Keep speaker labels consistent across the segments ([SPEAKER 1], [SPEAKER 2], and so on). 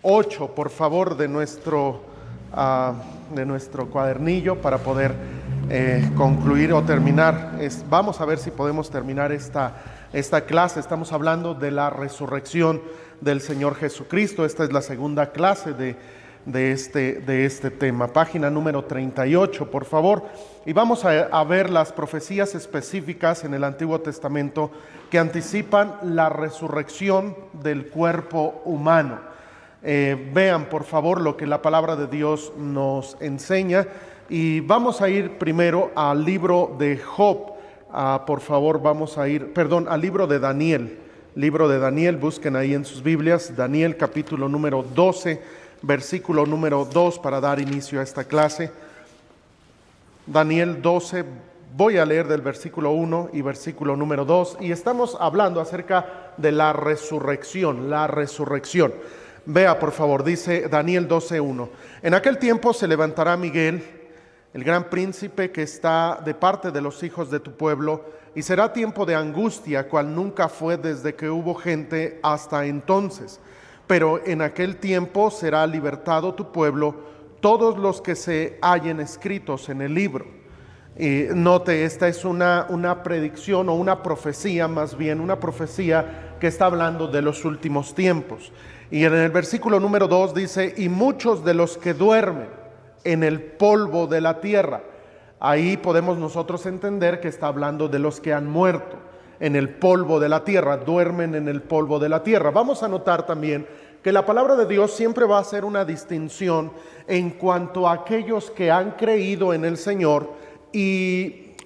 [SPEAKER 1] 8, por favor, de nuestro cuadernillo para poder concluir o terminar. Vamos a ver si podemos terminar esta clase. Estamos hablando de la resurrección del Señor Jesucristo. Esta es la segunda clase de este tema. Página número 38, por favor. Y vamos a ver las profecías específicas en el Antiguo Testamento que anticipan la resurrección del cuerpo humano. Vean, por favor, lo que la palabra de Dios nos enseña. Y vamos a ir primero al libro de Job. Por favor, al libro de Daniel. Libro de Daniel, busquen ahí en sus Biblias, Daniel capítulo número 12, versículo número 2, para dar inicio a esta clase. Daniel 12, voy a leer del versículo 1 y versículo número 2, y estamos hablando acerca de la resurrección, Vea, por favor, dice Daniel 12:1. En aquel tiempo se levantará Miguel, el gran príncipe que está de parte de los hijos de tu pueblo, y será tiempo de angustia, cual nunca fue desde que hubo gente hasta entonces. Pero en aquel tiempo será libertado tu pueblo, todos los que se hallen escritos en el libro. Note, esta es una predicción o una profecía, más bien una profecía que está hablando de los últimos tiempos. Y en el versículo número 2 dice: y muchos de los que duermen en el polvo de la tierra. Ahí podemos nosotros entender que está hablando de los que han muerto en el polvo de la tierra, duermen en el polvo de la tierra. Vamos a notar también que la palabra de Dios siempre va a hacer una distinción en cuanto a aquellos que han creído en el Señor y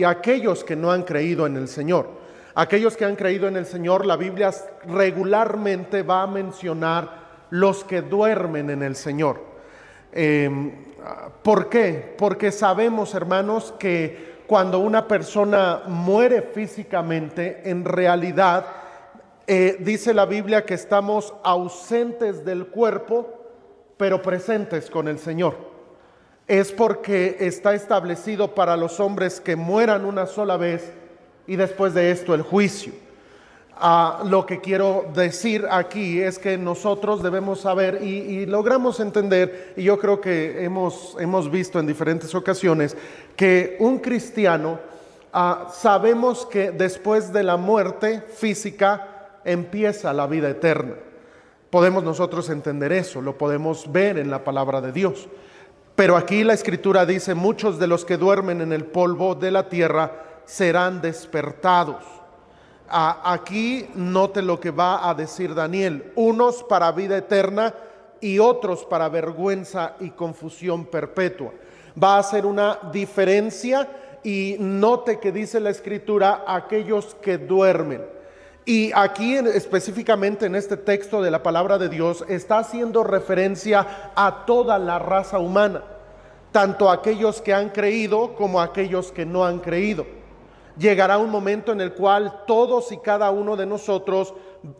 [SPEAKER 1] aquellos que no han creído en el Señor. Aquellos que han creído en el Señor, la Biblia regularmente va a mencionar los que duermen en el Señor. ¿Por qué? Porque sabemos, hermanos, que cuando una persona muere físicamente, en realidad dice la Biblia que estamos ausentes del cuerpo, pero presentes con el Señor. Es porque está establecido para los hombres que mueran una sola vez y después de esto el juicio. Lo que quiero decir aquí es que nosotros debemos saber y logramos entender, y yo creo que hemos visto en diferentes ocasiones, que un cristiano sabemos que después de la muerte física empieza la vida eterna. Podemos nosotros entender eso, lo podemos ver en la palabra de Dios. Pero aquí la Escritura dice: muchos de los que duermen en el polvo de la tierra serán despertados. Aquí note lo que va a decir Daniel: unos para vida eterna y otros para vergüenza y confusión perpetua. Va a hacer una diferencia, y note que dice la Escritura aquellos que duermen. Y aquí específicamente en este texto de la palabra de Dios está haciendo referencia a toda la raza humana, tanto aquellos que han creído como aquellos que no han creído. Llegará un momento en el cual todos y cada uno de nosotros,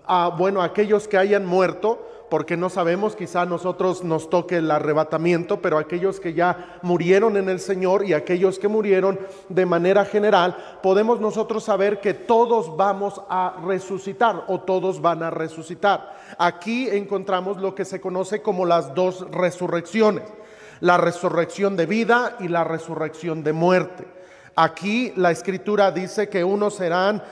[SPEAKER 1] aquellos que hayan muerto, porque no sabemos, quizá a nosotros nos toque el arrebatamiento, pero aquellos que ya murieron en el Señor y aquellos que murieron de manera general, podemos nosotros saber que todos vamos a resucitar, o todos van a resucitar. Aquí encontramos lo que se conoce como las dos resurrecciones: la resurrección de vida y la resurrección de muerte. Aquí la Escritura dice que unos serán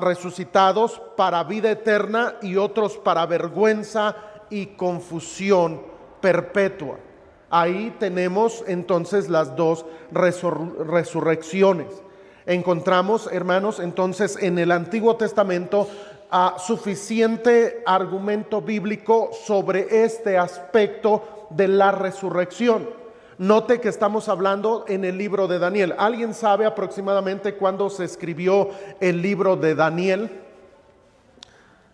[SPEAKER 1] resucitados para vida eterna y otros para vergüenza y confusión perpetua. Ahí tenemos entonces las dos resurrecciones. Encontramos, hermanos, entonces en el Antiguo Testamento suficiente argumento bíblico sobre este aspecto de la resurrección. Note que estamos hablando en el libro de Daniel. ¿Alguien sabe aproximadamente cuándo se escribió el libro de Daniel?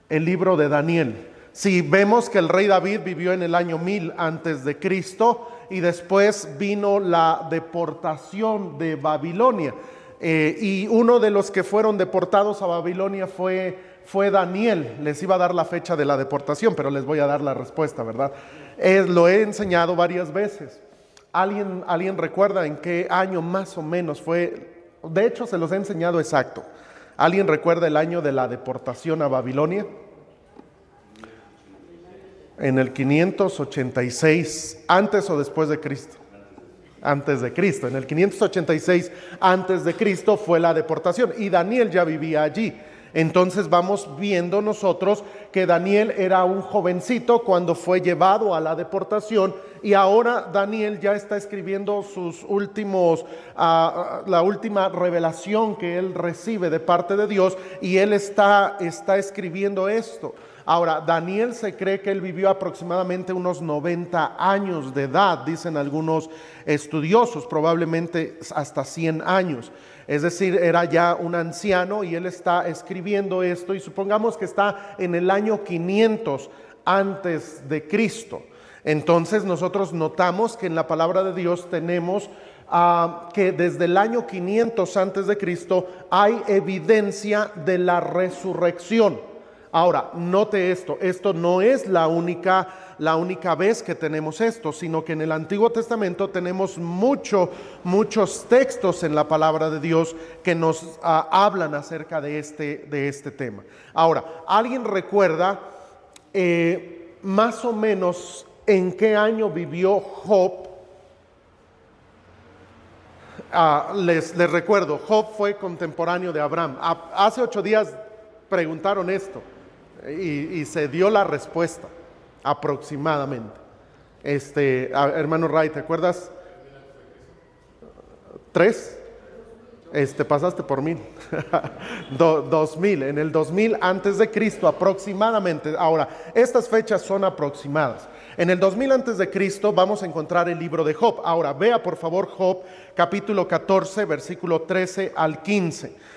[SPEAKER 1] El libro de Daniel. Si vemos que el rey David vivió en el año 1000 antes de Cristo, y después vino la deportación de Babilonia. Y uno de los que fueron deportados a Babilonia fue Daniel. Les iba a dar la fecha de la deportación, pero les voy a dar la respuesta, ¿verdad? Lo he enseñado varias veces. ¿Alguien recuerda en qué año más o menos fue? De hecho, se los he enseñado exacto. ¿Alguien recuerda el año de la deportación a Babilonia? En el 586, ¿antes o después de Cristo? Antes de Cristo. En el 586 antes de Cristo fue la deportación y Daniel ya vivía allí. Entonces vamos viendo nosotros que Daniel era un jovencito cuando fue llevado a la deportación, y ahora Daniel ya está escribiendo sus últimos, la última revelación que él recibe de parte de Dios, y él está escribiendo esto. Ahora, Daniel se cree que él vivió aproximadamente unos 90 años de edad, dicen algunos estudiosos, probablemente hasta 100 años. Es decir, era ya un anciano y él está escribiendo esto, y supongamos que está en el año 500 antes de Cristo. Entonces nosotros notamos que en la palabra de Dios tenemos que desde el año 500 antes de Cristo hay evidencia de la resurrección. Ahora, note esto no es la única vez que tenemos esto, sino que en el Antiguo Testamento tenemos muchos textos en la palabra de Dios que nos hablan acerca de este tema. Ahora, ¿alguien recuerda más o menos en qué año vivió Job? Les recuerdo, Job fue contemporáneo de Abraham. Hace 8 días preguntaron esto. Y se dio la respuesta aproximadamente. Hermano Ray, ¿te acuerdas? 3. Pasaste por 1000. 2000, en el 2000 antes de Cristo aproximadamente. Ahora, estas fechas son aproximadas. En el 2000 antes de Cristo vamos a encontrar el libro de Job. Ahora, vea por favor Job capítulo 14, versículo 13 al 15.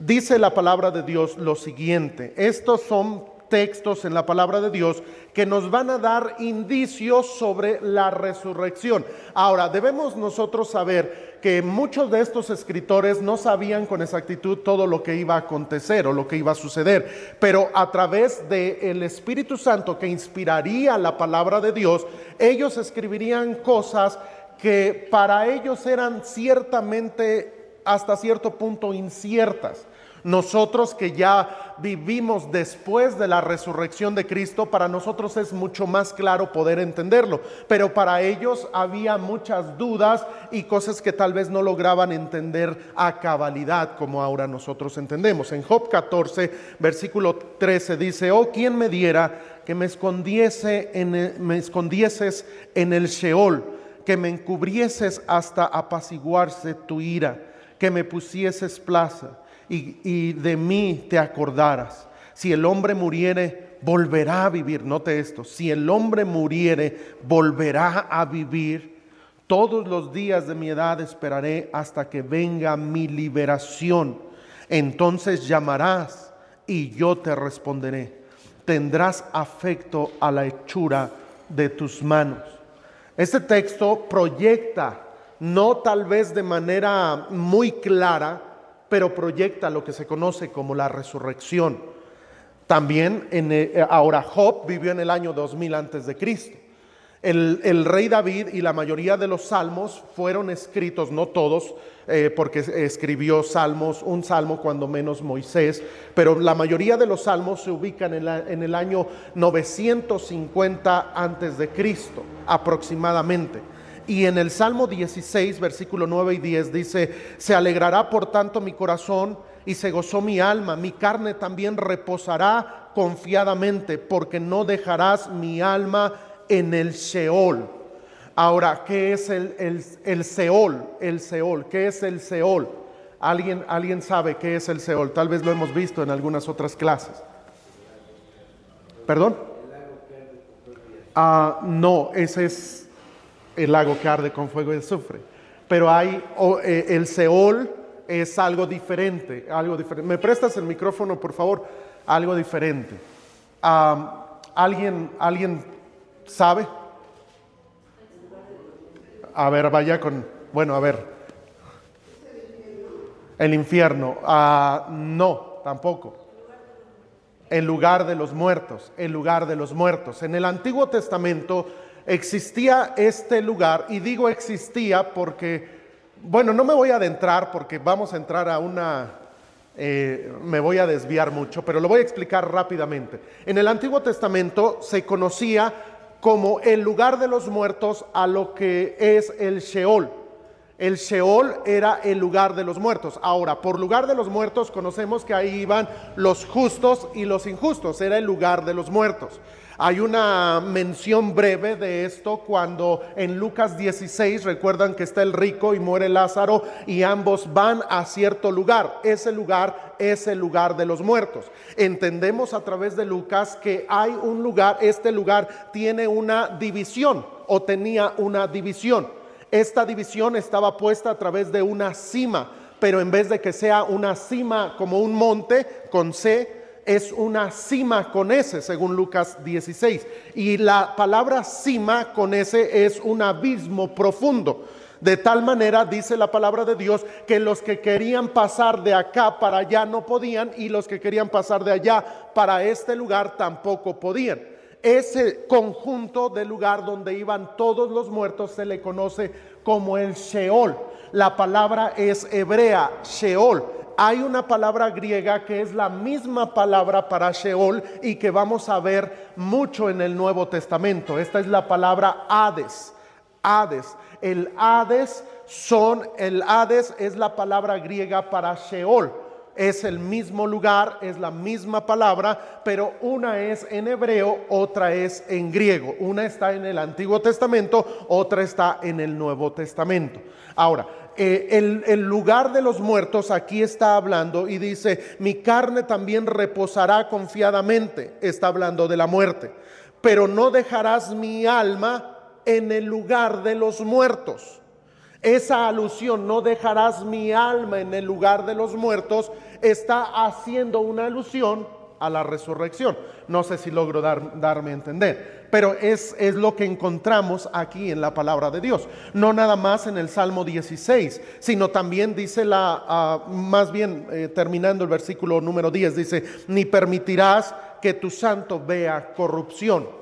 [SPEAKER 1] Dice la palabra de Dios lo siguiente. Estos son textos en la palabra de Dios que nos van a dar indicios sobre la resurrección. Ahora, debemos nosotros saber que muchos de estos escritores no sabían con exactitud todo lo que iba a acontecer o lo que iba a suceder, pero a través del Espíritu Santo que inspiraría la palabra de Dios, ellos escribirían cosas que para ellos eran ciertamente hasta cierto punto inciertas. Nosotros que ya vivimos después de la resurrección de Cristo, para nosotros es mucho más claro poder entenderlo, pero para ellos había muchas dudas y cosas que tal vez no lograban entender a cabalidad como ahora nosotros entendemos. En Job 14, versículo 13 dice: oh, ¿quién me diera que me escondieses en el Sheol, que me encubrieses hasta apaciguarse tu ira, que me pusieses plaza y de mí te acordaras? Si el hombre muriere, volverá a vivir. Note esto: si el hombre muriere, volverá a vivir. Todos los días de mi edad esperaré hasta que venga mi liberación. Entonces llamarás y yo te responderé. Tendrás afecto a la hechura de tus manos. Este texto proyecta, no tal vez de manera muy clara, pero proyecta lo que se conoce como la resurrección. También ahora Job vivió en el año 2000 antes de Cristo. El rey David y la mayoría de los salmos fueron escritos, no todos, porque escribió un salmo cuando menos Moisés, pero la mayoría de los salmos se ubican en el año 950 antes de Cristo aproximadamente. Y en el Salmo 16, versículo 9 y 10 dice: se alegrará por tanto mi corazón y se gozó mi alma, mi carne también reposará confiadamente, porque no dejarás mi alma en el Sheol. Ahora, ¿qué es el Seol? El Seol, ¿qué es el Seol? ¿Alguien sabe qué es el Seol? Tal vez lo hemos visto en algunas otras clases. ¿Perdón? No, ese es el lago que arde con fuego y azufre. Pero el Seol es algo diferente, ¿Me prestas el micrófono, por favor? Algo diferente. ¿Alguien sabe? A ver, el infierno. No, tampoco. El lugar de los muertos. En el Antiguo Testamento existía este lugar, y digo existía porque, no me voy a adentrar porque vamos a entrar a una Me voy a desviar mucho, pero lo voy a explicar rápidamente. En el Antiguo Testamento se conocía como el lugar de los muertos a lo que es el Sheol. El Sheol era el lugar de los muertos. Ahora, por lugar de los muertos conocemos que ahí iban los justos y los injustos. Era el lugar de los muertos. Hay una mención breve de esto cuando en Lucas 16 recuerdan que está el rico y muere Lázaro y ambos van a cierto lugar. Ese lugar es el lugar de los muertos. Entendemos a través de Lucas que hay un lugar, este lugar tiene una división o tenía una división. Esta división estaba puesta a través de una cima, pero en vez de que sea una cima como un monte con C, es una cima con S, según Lucas 16. Y la palabra cima con S es un abismo profundo. De tal manera, dice la palabra de Dios, que los que querían pasar de acá para allá no podían, y los que querían pasar de allá para este lugar tampoco podían. Ese conjunto de lugar donde iban todos los muertos se le conoce como el Sheol. La palabra es hebrea, Sheol. Hay una palabra griega que es la misma palabra para Sheol y que vamos a ver mucho en el Nuevo Testamento. Esta es la palabra Hades. Hades. El Hades es la palabra griega para Sheol. Es el mismo lugar, es la misma palabra, pero una es en hebreo, otra es en griego. Una está en el Antiguo Testamento, otra está en el Nuevo Testamento. Ahora, el lugar de los muertos aquí está hablando y dice, mi carne también reposará confiadamente, está hablando de la muerte, pero no dejarás mi alma en el lugar de los muertos. Esa alusión, no dejarás mi alma en el lugar de los muertos, está haciendo una alusión a la resurrección. No sé si logro darme a entender, pero es lo que encontramos aquí en la palabra de Dios. No nada más en el Salmo 16, sino también dice terminando el versículo número 10, dice, ni permitirás que tu santo vea corrupción.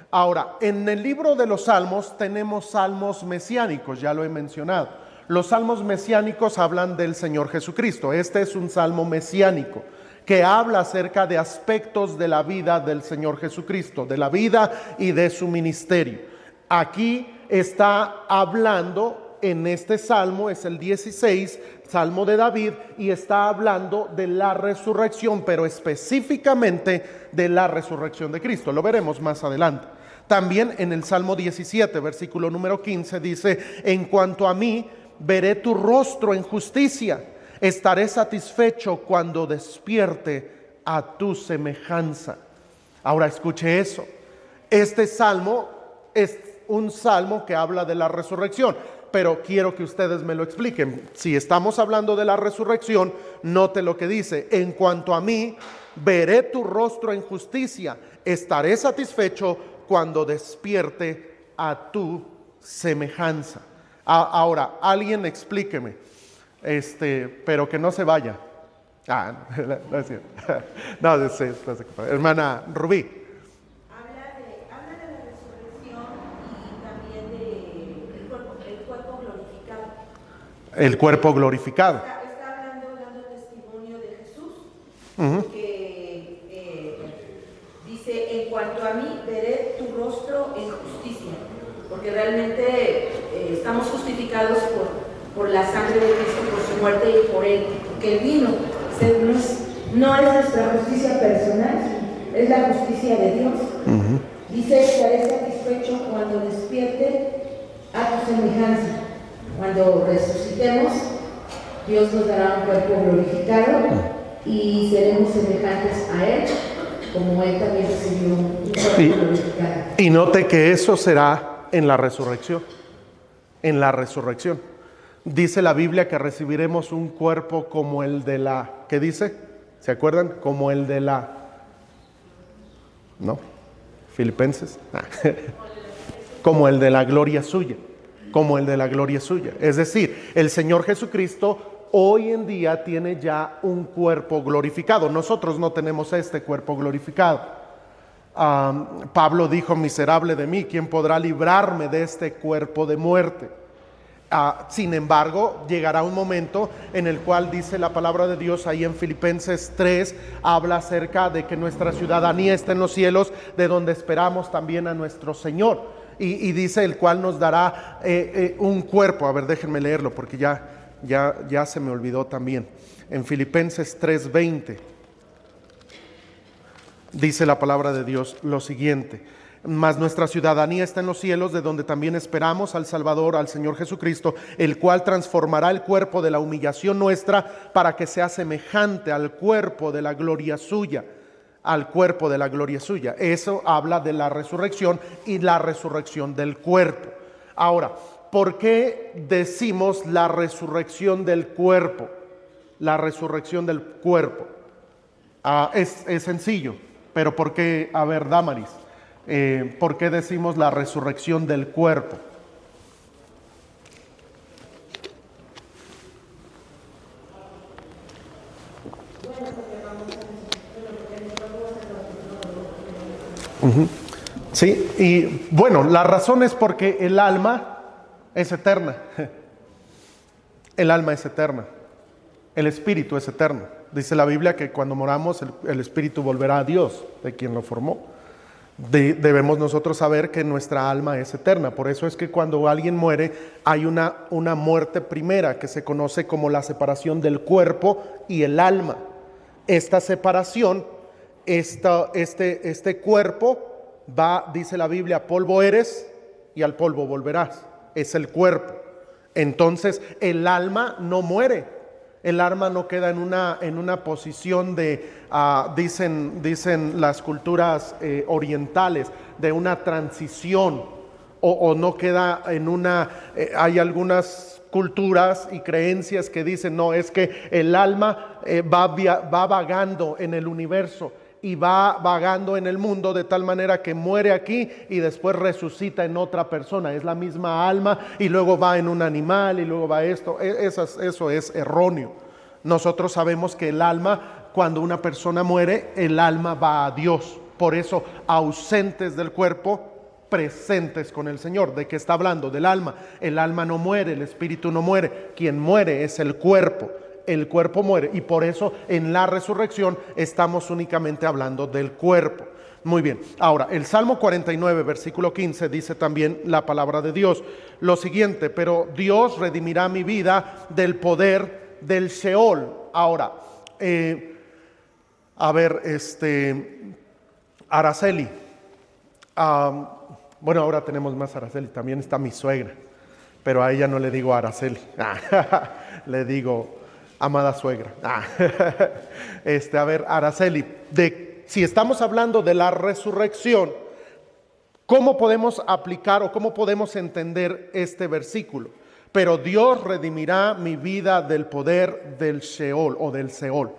[SPEAKER 1] Ahora, en el libro de los Salmos tenemos salmos mesiánicos, ya lo he mencionado. Los salmos mesiánicos hablan del Señor Jesucristo. Este es un salmo mesiánico que habla acerca de aspectos de la vida del Señor Jesucristo, de la vida y de su ministerio. Aquí está hablando, en este salmo, es el 16, salmo de David, y está hablando de la resurrección, pero específicamente de la resurrección de Cristo. Lo veremos más adelante. También en el Salmo 17, versículo número 15, dice, en cuanto a mí, veré tu rostro en justicia, estaré satisfecho cuando despierte a tu semejanza. Ahora escuche eso. Este salmo es un salmo que habla de la resurrección, pero quiero que ustedes me lo expliquen. Si estamos hablando de la resurrección, note lo que dice, en cuanto a mí, veré tu rostro en justicia, estaré satisfecho cuando despierte a tu semejanza. Ahora, alguien explíqueme, pero que no se vaya. No es cierto. No, hermana Rubí.
[SPEAKER 2] Habla de la resurrección y también del cuerpo glorificado.
[SPEAKER 1] El cuerpo glorificado.
[SPEAKER 2] Está dando testimonio de Jesús, que dice, en cuanto a mí, veré tu rostro en justicia, porque realmente estamos justificados por la sangre de Cristo, por su muerte y por él, porque él vino. No es nuestra justicia personal, es la justicia de Dios. Dice, estaré satisfecho cuando despierte a tu semejanza. Cuando resucitemos, Dios nos dará un cuerpo glorificado y seremos semejantes a él, como él también recibió un cuerpo glorificado.
[SPEAKER 1] Y note que eso será en la resurrección. En la resurrección. Dice la Biblia que recibiremos un cuerpo como el de la... ¿Qué dice? ¿Se acuerdan? Como el de la... ¿No? Filipenses. Como el de la gloria suya. Como el de la gloria suya. Es decir, el Señor Jesucristo hoy en día tiene ya un cuerpo glorificado. Nosotros no tenemos este cuerpo glorificado. Pablo dijo, miserable de mí, ¿quién podrá librarme de este cuerpo de muerte? Sin embargo, llegará un momento en el cual dice la palabra de Dios ahí en Filipenses 3, habla acerca de que nuestra ciudadanía está en los cielos, de donde esperamos también a nuestro Señor. Y dice el cual nos dará un cuerpo. A ver, déjenme leerlo porque ya se me olvidó también. En Filipenses 3:20 dice la palabra de Dios lo siguiente: mas nuestra ciudadanía está en los cielos, de donde también esperamos al Salvador, al Señor Jesucristo, el cual transformará el cuerpo de la humillación nuestra para que sea semejante al cuerpo de la gloria suya. Al cuerpo de la gloria suya. Eso habla de la resurrección y la resurrección del cuerpo. Ahora, ¿por qué decimos la resurrección del cuerpo? La resurrección del cuerpo. Es sencillo, pero ¿por qué? A ver, Damaris. ¿Por qué decimos la resurrección del cuerpo? Sí, y bueno, la razón es porque el alma es eterna. El alma es eterna. El espíritu es eterno. Dice la Biblia que cuando moramos el espíritu volverá a Dios, de quien lo formó. Debemos nosotros saber que nuestra alma es eterna. Por eso es que cuando alguien muere hay una muerte primera que se conoce como la separación del cuerpo y el alma. Esta separación, este cuerpo va, dice la Biblia, polvo eres y al polvo volverás. Es el cuerpo. Entonces el alma no muere. El alma no queda en una posición de, dicen las culturas orientales, de una transición, o no queda en hay algunas culturas y creencias que dicen, no, es que el alma va vagando en el universo y va vagando en el mundo de tal manera que muere aquí y después resucita en otra persona. Es la misma alma y luego va en un animal y luego va esto. Eso es erróneo. Nosotros sabemos que el alma, cuando una persona muere, el alma va a Dios. Por eso, ausentes del cuerpo, presentes con el Señor. ¿De qué está hablando? Del alma. El alma no muere, el espíritu no muere. Quien muere es el cuerpo. El cuerpo muere y por eso en la resurrección estamos únicamente hablando del cuerpo. Muy bien, ahora el Salmo 49 versículo 15 dice también la palabra de Dios lo siguiente: pero Dios redimirá mi vida del poder del Sheol. Ahora, a ver, Araceli, bueno, ahora tenemos más Araceli, también está mi suegra, pero a ella no le digo Araceli, le digo amada suegra. A ver, Araceli, si estamos hablando de la resurrección, ¿cómo podemos aplicar o cómo podemos entender este versículo? Pero Dios redimirá mi vida del poder del Sheol o del Seol.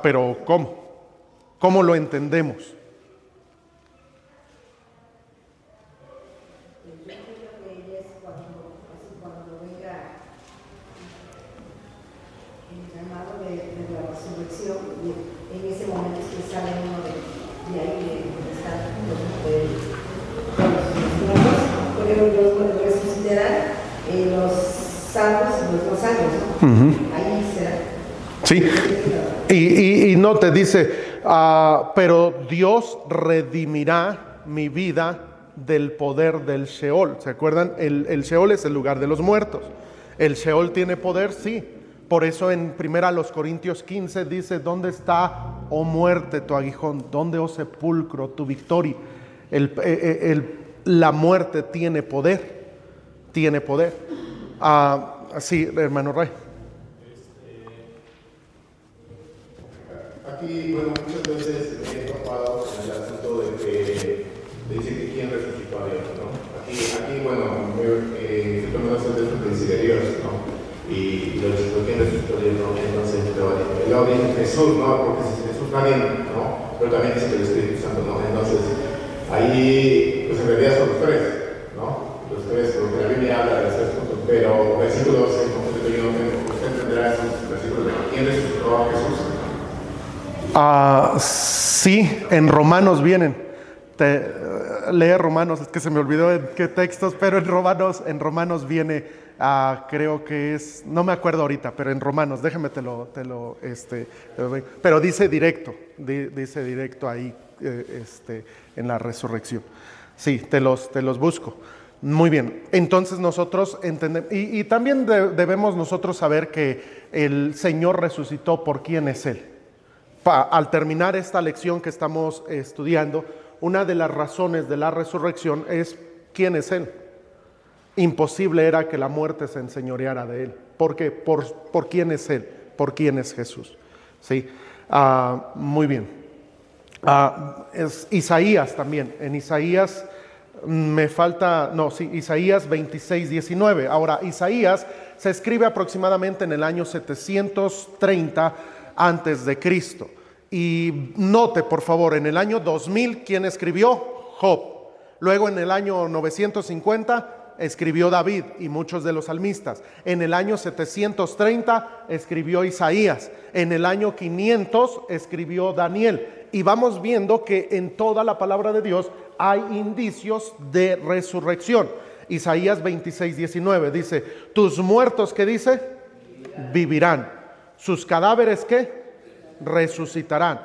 [SPEAKER 1] Pero ¿cómo? ¿Cómo lo entendemos?
[SPEAKER 2] Los salvos y los salvos, ¿no? Ahí será.
[SPEAKER 1] Sí, y no te dice, pero Dios redimirá mi vida del poder del Sheol. ¿Se acuerdan? El Sheol es el lugar de los muertos. ¿El Sheol tiene poder? Sí. Por eso en 1 Corintios 15 dice, ¿dónde está, oh muerte, tu aguijón? ¿Dónde, oh sepulcro, tu victoria? La muerte tiene poder. Tiene poder. Sí, hermano Ray.
[SPEAKER 3] Aquí, bueno, muchas veces me he topado con el asunto de que dice que quién resucitó a Dios, ¿no? Aquí bueno, yo me hace de decir a Dios, ¿no? Y lo dice, ¿quién resucitó a Dios? ¿No? Entonces, luego dice Jesús, ¿no? Porque si Jesús nadie, ¿no? Pero también dice que el Espíritu Santo, ¿no? Entonces, ahí, pues en realidad son los tres, ¿no? Los tres, porque la Biblia habla de los tres puntos, pero versículos en concreto yo no tengo, usted entenderá esos versículos de quién resucitó a Jesús.
[SPEAKER 1] Sí, en Romanos vienen. Lee Romanos, es que se me olvidó en qué textos, pero en Romanos viene, creo que es, no me acuerdo ahorita, pero en Romanos, déjame pero dice directo ahí, en la resurrección. Sí, te los busco. Muy bien, entonces nosotros entendemos, y también debemos nosotros saber que el Señor resucitó. ¿Por quién es Él? Al terminar esta lección que estamos estudiando, una de las razones de la resurrección es ¿quién es Él? Imposible era que la muerte se enseñoreara de Él. ¿Por qué? Por quién es Él, por quién es Jesús. ¿Sí? Muy bien. Es Isaías también. En Isaías Isaías 26, 19. Ahora, Isaías se escribe aproximadamente en el año 730 antes de Cristo. Y note, por favor, en el año 2000, ¿quién escribió? Job. Luego, en el año 950, escribió David y muchos de los salmistas. En el año 730 escribió Isaías. En el año 500 escribió Daniel. Y vamos viendo que en toda la palabra de Dios hay indicios de resurrección. Isaías 26, 19 dice: tus muertos, ¿qué dice? Vivirán. Sus cadáveres, ¿qué? Resucitarán.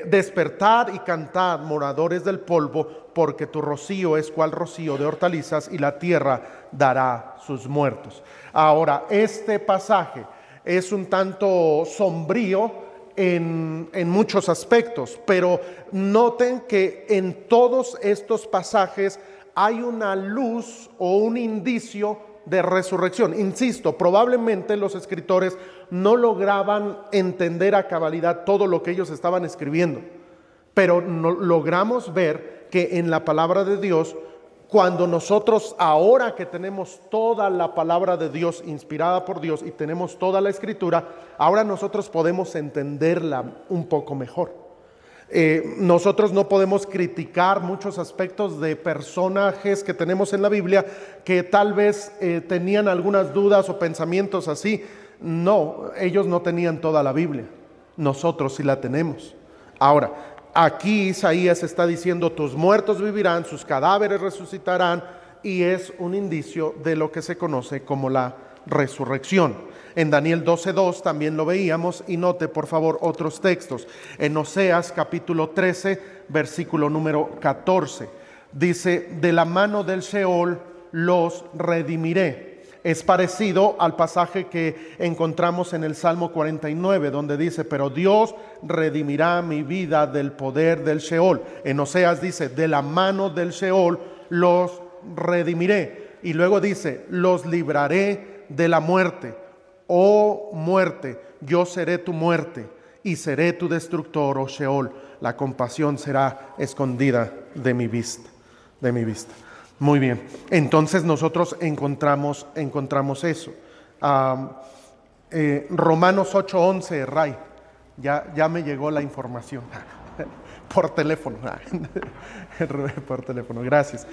[SPEAKER 1] Despertad y cantad, moradores del polvo, porque tu rocío es cual rocío de hortalizas, y la tierra dará sus muertos. Ahora, este pasaje es un tanto sombrío en muchos aspectos, pero noten que en todos estos pasajes hay una luz o un indicio de resurrección. Insisto, probablemente los escritores no lograban entender a cabalidad todo lo que ellos estaban escribiendo, pero logramos ver que en la palabra de Dios, cuando nosotros, ahora que tenemos toda la palabra de Dios inspirada por Dios y tenemos toda la escritura, ahora nosotros podemos entenderla un poco mejor. Nosotros no podemos criticar muchos aspectos de personajes que tenemos en la Biblia que tal vez tenían algunas dudas o pensamientos así. No, ellos no tenían toda la Biblia, nosotros sí la tenemos. Ahora, aquí Isaías está diciendo: tus muertos vivirán, sus cadáveres resucitarán, y es un indicio de lo que se conoce como la resurrección. En Daniel 12:2 también lo veíamos, y note por favor otros textos. En Oseas capítulo 13, versículo número 14, dice: de la mano del Sheol los redimiré. Es parecido al pasaje que encontramos en el Salmo 49, donde dice: pero Dios redimirá mi vida del poder del Sheol. En Oseas dice: de la mano del Sheol los redimiré. Y luego dice: los libraré de la muerte. Oh muerte, yo seré tu muerte y seré tu destructor, oh Sheol. La compasión será escondida de mi vista. Muy bien, entonces nosotros encontramos eso. Romanos 8:11, Ray, ya me llegó la información. Por teléfono, gracias.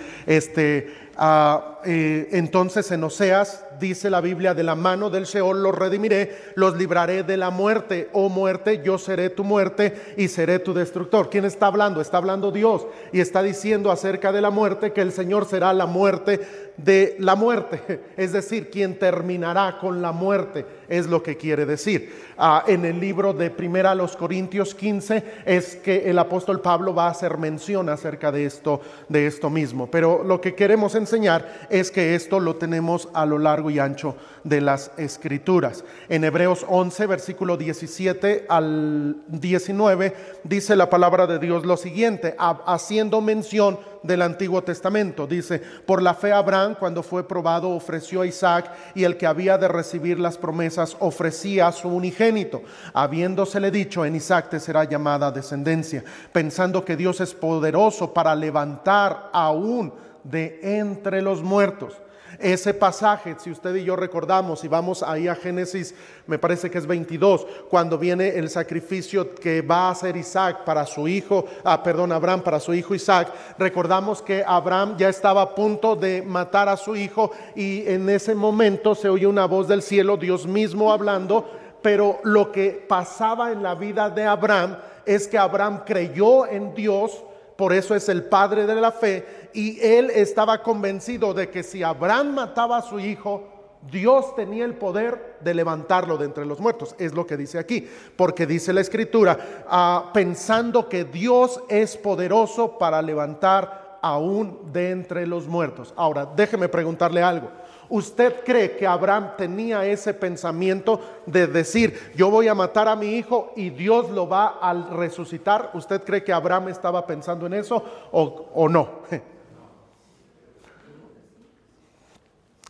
[SPEAKER 1] Entonces en Oseas dice la Biblia: de la mano del Sheol los redimiré, los libraré de la muerte. Oh muerte, yo seré tu muerte y seré tu destructor. ¿Quién está hablando? Está hablando Dios, y está diciendo acerca de la muerte que el Señor será la muerte de la muerte, es decir, quien terminará con la muerte, es lo que quiere decir. En el libro de Primera a los Corintios 15 es que el apóstol Pablo va a hacer mención acerca de esto mismo, pero lo que queremos enseñar es que esto lo tenemos a lo largo y ancho de las Escrituras. En Hebreos 11, versículo 17 al 19, dice la palabra de Dios lo siguiente, haciendo mención del Antiguo Testamento. Dice: por la fe Abraham, cuando fue probado, ofreció a Isaac, y el que había de recibir las promesas ofrecía a su unigénito, habiéndosele dicho: en Isaac te será llamada descendencia, pensando que Dios es poderoso para levantar aún de entre los muertos. Ese pasaje, si usted y yo recordamos, y vamos ahí a Génesis, me parece que es 22, cuando viene el sacrificio que va a hacer Isaac para su hijo, Abraham para su hijo Isaac, recordamos que Abraham ya estaba a punto de matar a su hijo, y en ese momento se oye una voz del cielo, Dios mismo hablando. Pero lo que pasaba en la vida de Abraham es que Abraham creyó en Dios, por eso es el padre de la fe, y él estaba convencido de que si Abraham mataba a su hijo, Dios tenía el poder de levantarlo de entre los muertos. Es lo que dice aquí, porque dice la escritura, pensando que Dios es poderoso para levantar aún de entre los muertos. Ahora, déjeme preguntarle algo. ¿Usted cree que Abraham tenía ese pensamiento de decir, yo voy a matar a mi hijo y Dios lo va a resucitar? ¿Usted cree que Abraham estaba pensando en eso o no?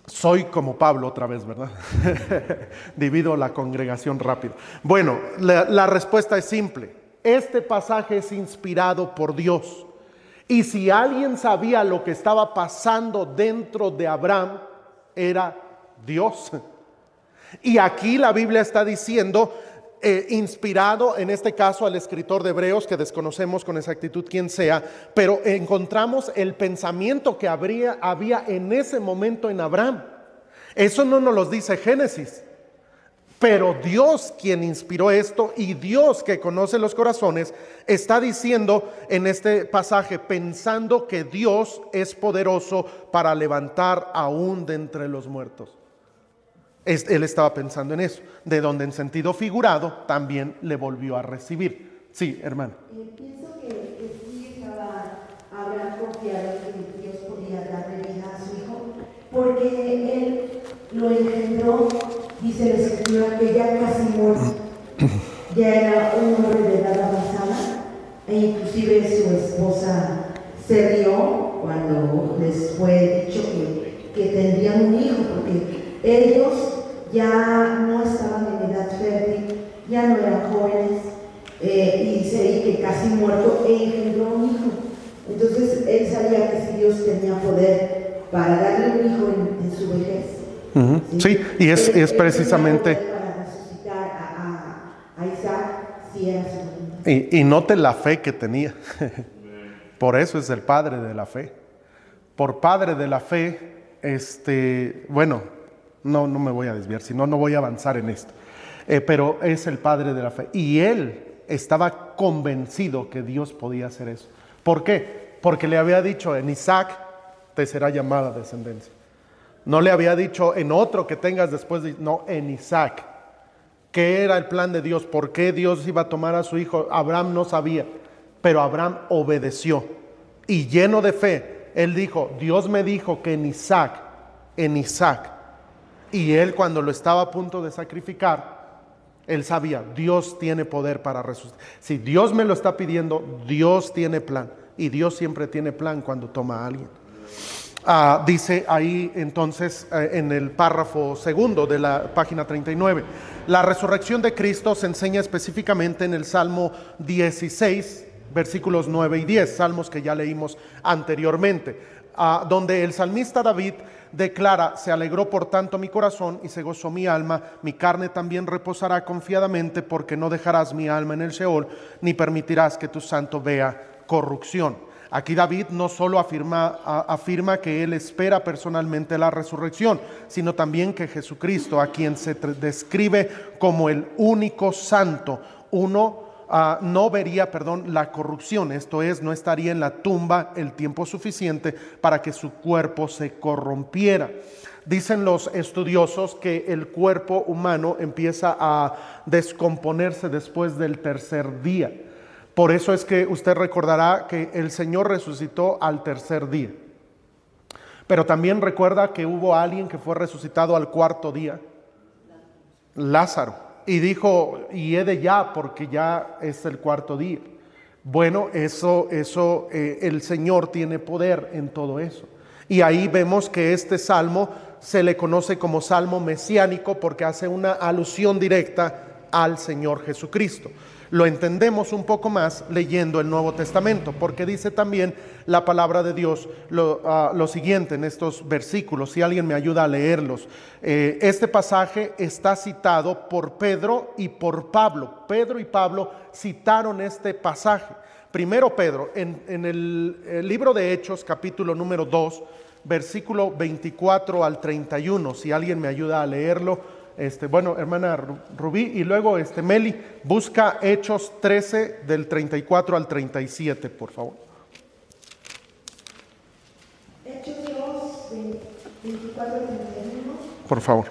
[SPEAKER 1] Soy como Pablo otra vez, ¿verdad? Divido la congregación rápido. Bueno, la respuesta es simple. Este pasaje es inspirado por Dios. Y si alguien sabía lo que estaba pasando dentro de Abraham, era Dios. Y aquí la Biblia está diciendo, inspirado en este caso al escritor de Hebreos, que desconocemos con exactitud quién sea, pero encontramos el pensamiento que había en ese momento en Abraham. Eso no nos lo dice Génesis, pero Dios quien inspiró esto, y Dios que conoce los corazones está diciendo en este pasaje, pensando que Dios es poderoso para levantar aún de entre los muertos. Él estaba pensando en eso, de donde en sentido figurado también le volvió a recibir. Sí, hermano.
[SPEAKER 4] Pienso que sí estaba Abraham confiado que Dios podía darle vida a su hijo, porque él lo engendró, dice la escritura, que ya casi muerto, ya era un hombre de edad avanzada, e inclusive su esposa se rió cuando les fue dicho que tendrían un hijo, porque ellos ya no estaban en edad fértil, ya no eran jóvenes, y dice que casi muerto, e engendró un hijo. Entonces él sabía que si Dios tenía poder para darle un hijo en su vejez.
[SPEAKER 1] Sí, y es precisamente...
[SPEAKER 4] Para resucitar a Isaac, si era su voluntad.
[SPEAKER 1] Y note la fe que tenía. Por eso es el padre de la fe. Por padre de la fe, no me voy a desviar, si no, no voy a avanzar en esto. Pero es el padre de la fe. Y él estaba convencido que Dios podía hacer eso. ¿Por qué? Porque le había dicho, en Isaac te será llamada descendencia. No le había dicho en otro que tengas después no, en Isaac. ¿Qué era el plan de Dios? ¿Por qué Dios iba a tomar a su hijo? Abraham no sabía, pero Abraham obedeció. Y lleno de fe, él dijo, Dios me dijo que en Isaac. Y él, cuando lo estaba a punto de sacrificar, él sabía, Dios tiene poder para resucitar. Si Dios me lo está pidiendo, Dios tiene plan. Y Dios siempre tiene plan cuando toma a alguien. Dice ahí entonces en el párrafo segundo de la página 39, la resurrección de Cristo se enseña específicamente en el Salmo 16, versículos 9 y 10, salmos que ya leímos anteriormente, donde el salmista David declara, se alegró por tanto mi corazón y se gozó mi alma, mi carne también reposará confiadamente, porque no dejarás mi alma en el Sheol, ni permitirás que tu santo vea corrupción. Aquí David no solo afirma que él espera personalmente la resurrección, sino también que Jesucristo, a quien se describe como el único santo, no vería, la corrupción, esto es, no estaría en la tumba el tiempo suficiente para que su cuerpo se corrompiera. Dicen los estudiosos que el cuerpo humano empieza a descomponerse después del tercer día. Por eso es que usted recordará que el Señor resucitó al tercer día. Pero también recuerda que hubo alguien que fue resucitado al cuarto día, Lázaro. Y dijo, y he de ya, porque ya es el cuarto día. Bueno, el Señor tiene poder en todo eso. Y ahí vemos que este salmo se le conoce como salmo mesiánico, porque hace una alusión directa al Señor Jesucristo. Lo entendemos un poco más leyendo el Nuevo Testamento, porque dice también la palabra de Dios lo siguiente en estos versículos, si alguien me ayuda a leerlos. Este pasaje está citado por Pedro y por Pablo. Pedro y Pablo citaron este pasaje. Primero Pedro, en el libro de Hechos, capítulo número 2, versículo 24 al 31, si alguien me ayuda a leerlo. Hermana Rubí, y luego Meli, busca Hechos 13 del 34 al 37, por favor.
[SPEAKER 4] 24 al 31.
[SPEAKER 1] Por favor.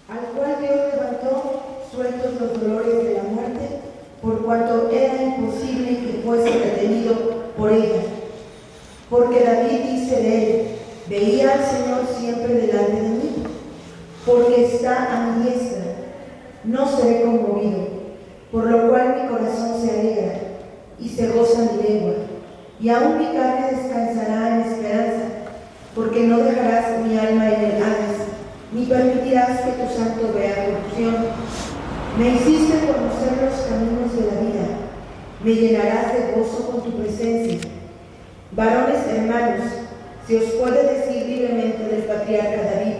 [SPEAKER 4] Al cual Dios levantó sueltos los dolores de la muerte, por cuanto era imposible que fuese retenido por ella. Porque David dice de él: veía al Señor siempre delante de mí, porque está a mi diestra, no seré conmovido, por lo cual mi corazón se alegra y se goza mi lengua, y aún mi carne descansará en esperanza, porque no dejarás mi alma en el Hades, ni permitirás que tu santo vea corrupción. Me hiciste conocer los caminos de la vida, me llenarás de gozo con tu presencia. Varones hermanos, se os puede decir libremente del patriarca David,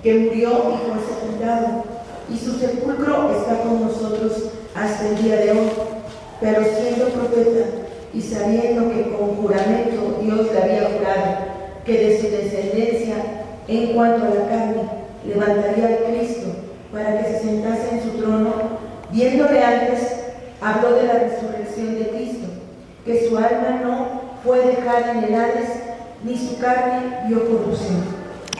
[SPEAKER 4] que murió y fue sepultado, y su sepulcro está con nosotros hasta el día de hoy. Pero siendo profeta y sabiendo que con juramento Dios le había jurado que de su descendencia, en cuanto a la carne, levantaría al Cristo para que se sentase en su trono, viéndole antes, habló de la resurrección de Cristo, que su alma no fue dejada en el Hades, ni su carne vio corrupción.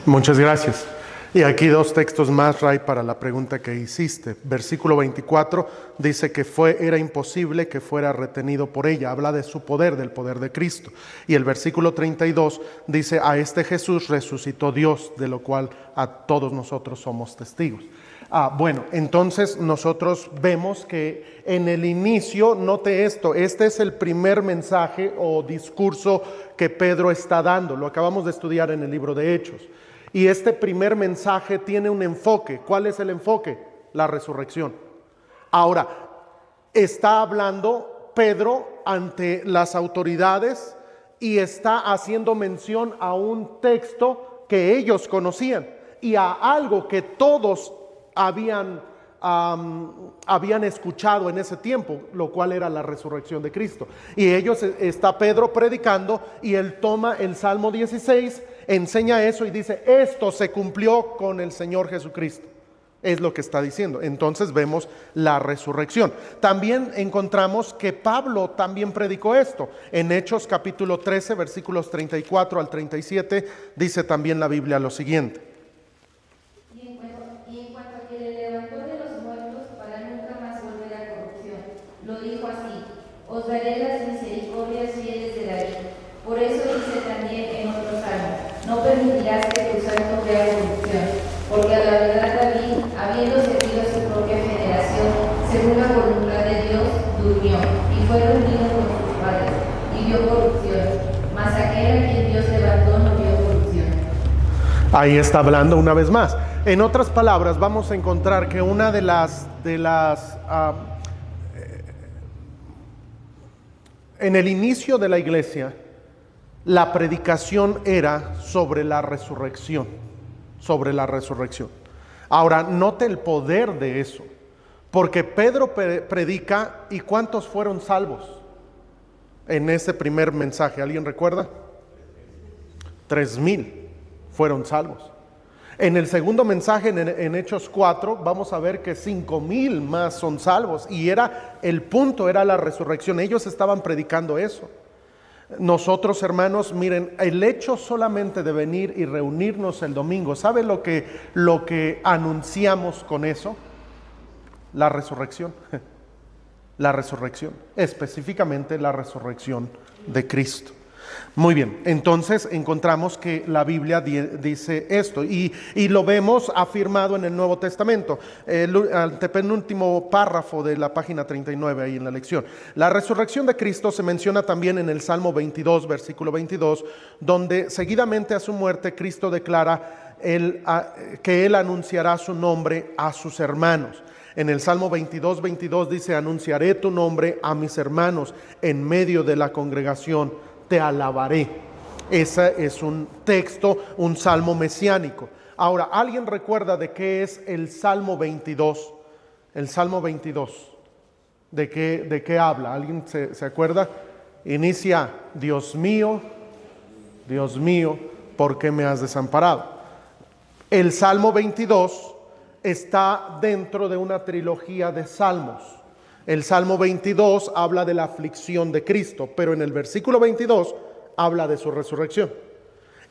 [SPEAKER 1] Muchas gracias. Y aquí dos textos más, Ray, para la pregunta que hiciste. Versículo 24 dice que era imposible que fuera retenido por ella. Habla de su poder, del poder de Cristo. Y el versículo 32 dice: a este Jesús resucitó Dios, de lo cual a todos nosotros somos testigos. Bueno, entonces nosotros vemos que en el inicio, note esto, este es el primer mensaje o discurso que Pedro está dando. Lo acabamos de estudiar en el libro de Hechos. Y este primer mensaje tiene un enfoque. ¿Cuál es el enfoque? La resurrección. Ahora, está hablando Pedro ante las autoridades y está haciendo mención a un texto que ellos conocían y a algo que todos habían escuchado en ese tiempo, lo cual era la resurrección de Cristo. Y está Pedro predicando y él toma el Salmo 16, enseña eso y dice: esto se cumplió con el Señor Jesucristo. Es lo que está diciendo. Entonces vemos la resurrección. También encontramos que Pablo también predicó esto. En Hechos capítulo 13, versículos 34 al 37, dice también la Biblia lo siguiente:
[SPEAKER 2] os daré las misericordias fieles de David. Por eso dice también en otro salmo: no permitirás que tu santo vea corrupción, porque a la verdad David, habiendo servido a su propia generación, según la voluntad de Dios, durmió, y fue reunido con sus padres, y vio corrupción, mas aquel a quien Dios levantó no vio corrupción.
[SPEAKER 1] Ahí está hablando una vez más. En otras palabras, vamos a encontrar que una de las en el inicio de la iglesia, la predicación era sobre la resurrección, sobre la resurrección. Ahora, note el poder de eso, porque Pedro predica, ¿y cuántos fueron salvos en ese primer mensaje? ¿Alguien recuerda? 3,000 fueron salvos. En el segundo mensaje, en Hechos 4, vamos a ver que 5,000 más son salvos. Y el punto era la resurrección. Ellos estaban predicando eso. Nosotros, hermanos, miren, el hecho solamente de venir y reunirnos el domingo, ¿sabe lo que anunciamos con eso? La resurrección. La resurrección. Específicamente la resurrección de Cristo. Muy bien, entonces encontramos que la Biblia dice esto y lo vemos afirmado en el Nuevo Testamento, el antepenúltimo párrafo de la página 39 ahí en la lección. La resurrección de Cristo se menciona también en el Salmo 22, versículo 22, donde seguidamente a su muerte Cristo declara que Él anunciará su nombre a sus hermanos. En el Salmo 22, 22 dice: anunciaré tu nombre a mis hermanos, en medio de la congregación te alabaré. Ese es un texto, un salmo mesiánico. Ahora, ¿alguien recuerda de qué es el Salmo 22? El Salmo 22, ¿de qué habla? ¿Alguien se acuerda? Inicia: Dios mío, ¿por qué me has desamparado? El Salmo 22 está dentro de una trilogía de salmos. El Salmo 22 habla de la aflicción de Cristo, pero en el versículo 22 habla de su resurrección.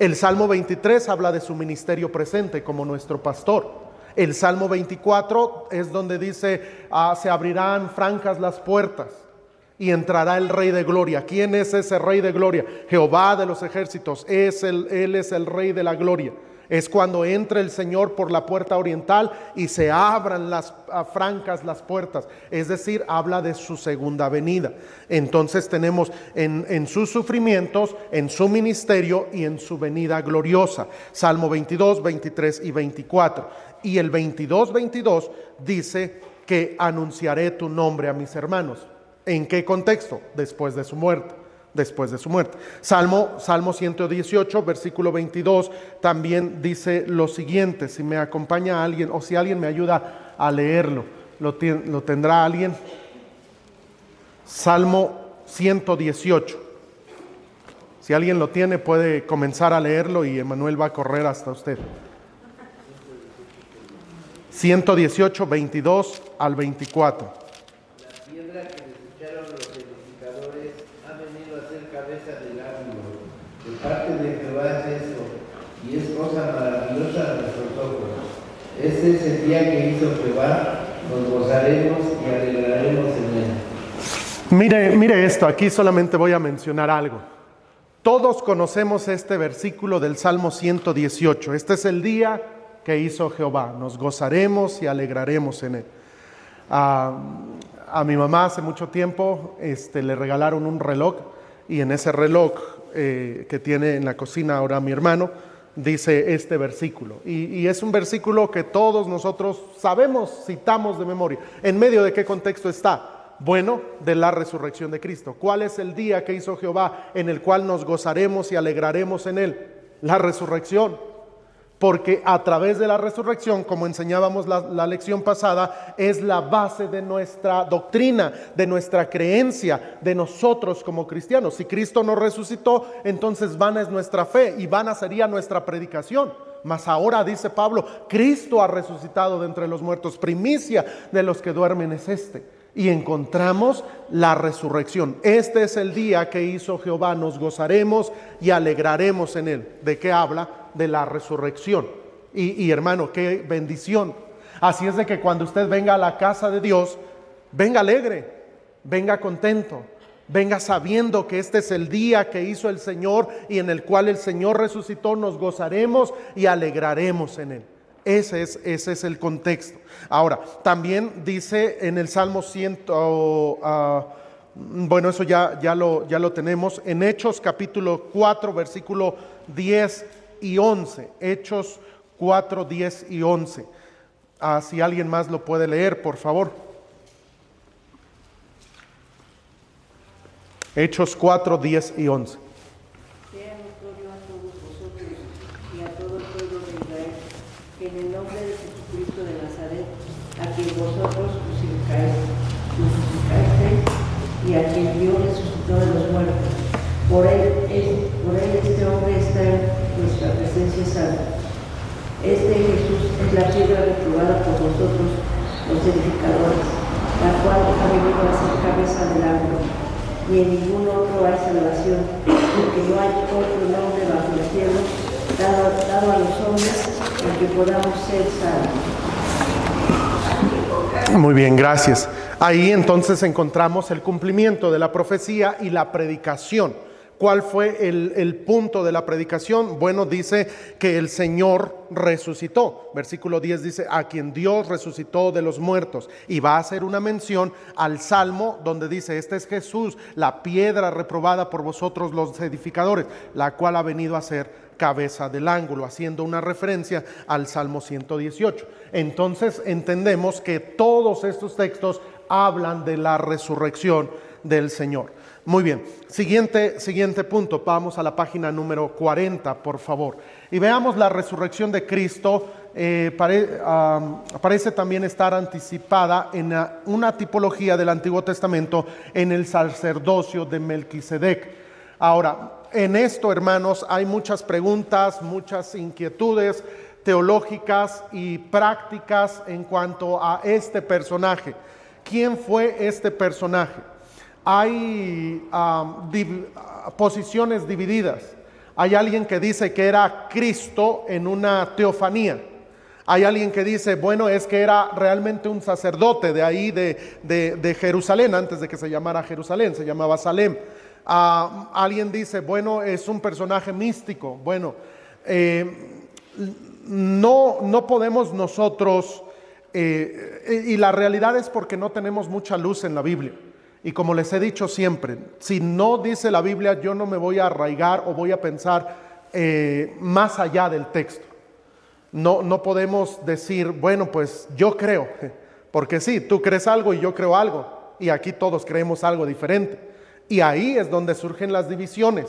[SPEAKER 1] El Salmo 23 habla de su ministerio presente como nuestro pastor. El Salmo 24 es donde dice, se abrirán francas las puertas y entrará el Rey de Gloria. ¿Quién es ese Rey de Gloria? Jehová de los ejércitos, Él es el Rey de la Gloria. Es cuando entra el Señor por la puerta oriental y se abran las francas las puertas. Es decir, habla de su segunda venida. Entonces tenemos en sus sufrimientos, en su ministerio y en su venida gloriosa. Salmo 22, 23 y 24. Y el 22 dice que anunciaré tu nombre a mis hermanos. ¿En qué contexto? Después de su muerte. Después de su muerte. Salmo 118, versículo 22, también dice lo siguiente. Si me acompaña alguien o si alguien me ayuda a leerlo, ¿lo tendrá alguien? Salmo 118. Si alguien lo tiene, puede comenzar a leerlo y Emanuel va a correr hasta usted. 118, 22 al 24.
[SPEAKER 5] La piedra que desecharon los edificadores ha venido a ser cabeza del ángulo. De parte de Jehová es eso, y es cosa maravillosa a nuestros ojos. Este es el día que hizo Jehová, nos gozaremos y alegraremos en él.
[SPEAKER 1] Mire esto, aquí solamente voy a mencionar algo. Todos conocemos este versículo del Salmo 118. Este es el día que hizo Jehová, nos gozaremos y alegraremos en él. A mi mamá hace mucho tiempo le regalaron un reloj, y en ese reloj que tiene en la cocina ahora mi hermano, dice este versículo. Y es un versículo que todos nosotros sabemos, citamos de memoria. ¿En medio de qué contexto está? Bueno, de la resurrección de Cristo. ¿Cuál es el día que hizo Jehová en el cual nos gozaremos y alegraremos en él? La resurrección. Porque a través de la resurrección, como enseñábamos la lección pasada, es la base de nuestra doctrina, de nuestra creencia, de nosotros como cristianos. Si Cristo no resucitó, entonces vana es nuestra fe y vana sería nuestra predicación. Mas ahora, dice Pablo, Cristo ha resucitado de entre los muertos, primicia de los que duermen es este. Y encontramos la resurrección. Este es el día que hizo Jehová, nos gozaremos y alegraremos en él. ¿De qué habla? De la resurrección. Y hermano, qué bendición. Así es de que cuando usted venga a la casa de Dios, venga alegre, venga contento, venga sabiendo que este es el día que hizo el Señor y en el cual el Señor resucitó. Nos gozaremos y alegraremos en él. Ese es el contexto. Ahora, también dice en el Salmo 100, bueno, eso ya lo tenemos, en Hechos capítulo 4, versículo 10 y 11. Hechos 4, 10 y 11. Si alguien más lo puede leer, por favor. Hechos 4, 10 y 11.
[SPEAKER 6] Sea notorio a todos vosotros y a todo el pueblo de Israel que en el nombre de Jesucristo de Nazaret, a quien vosotros crucificasteis y a quien Dios resucitó de los muertos, por él este hombre está en nuestra presencia salva. Este Jesús es la piedra reprobada por vosotros, los edificadores, la cual ha venido a ser cabeza del ángulo. Y en ningún otro hay salvación, porque no hay otro nombre bajo el cielo dado a los hombres en que podamos ser salvos.
[SPEAKER 1] Muy bien, gracias. Ahí entonces encontramos el cumplimiento de la profecía y la predicación. ¿Cuál fue el punto de la predicación? Bueno, dice que el Señor resucitó. Versículo 10 dice, a quien Dios resucitó de los muertos. Y va a hacer una mención al Salmo donde dice, este es Jesús, la piedra reprobada por vosotros los edificadores, la cual ha venido a ser cabeza del ángulo, haciendo una referencia al Salmo 118. Entonces entendemos que todos estos textos hablan de la resurrección del Señor. Muy bien, siguiente punto, vamos a la página número 40, por favor. Y veamos la resurrección de Cristo, parece también estar anticipada en una tipología del Antiguo Testamento en el sacerdocio de Melquisedec. Ahora, en esto, hermanos, hay muchas preguntas, muchas inquietudes teológicas y prácticas en cuanto a este personaje. ¿Quién fue este personaje? Hay posiciones divididas. Hay alguien que dice que era Cristo en una teofanía. Hay alguien que dice, bueno, es que era realmente un sacerdote de ahí de Jerusalén, antes de que se llamara Jerusalén, se llamaba Salem. Alguien dice, bueno, es un personaje místico. Bueno, no podemos nosotros, y la realidad es porque no tenemos mucha luz en la Biblia. Y como les he dicho siempre, si no dice la Biblia, yo no me voy a arraigar o voy a pensar más allá del texto. No podemos decir, bueno, pues yo creo, porque sí, tú crees algo y yo creo algo, y aquí todos creemos algo diferente. Y ahí es donde surgen las divisiones.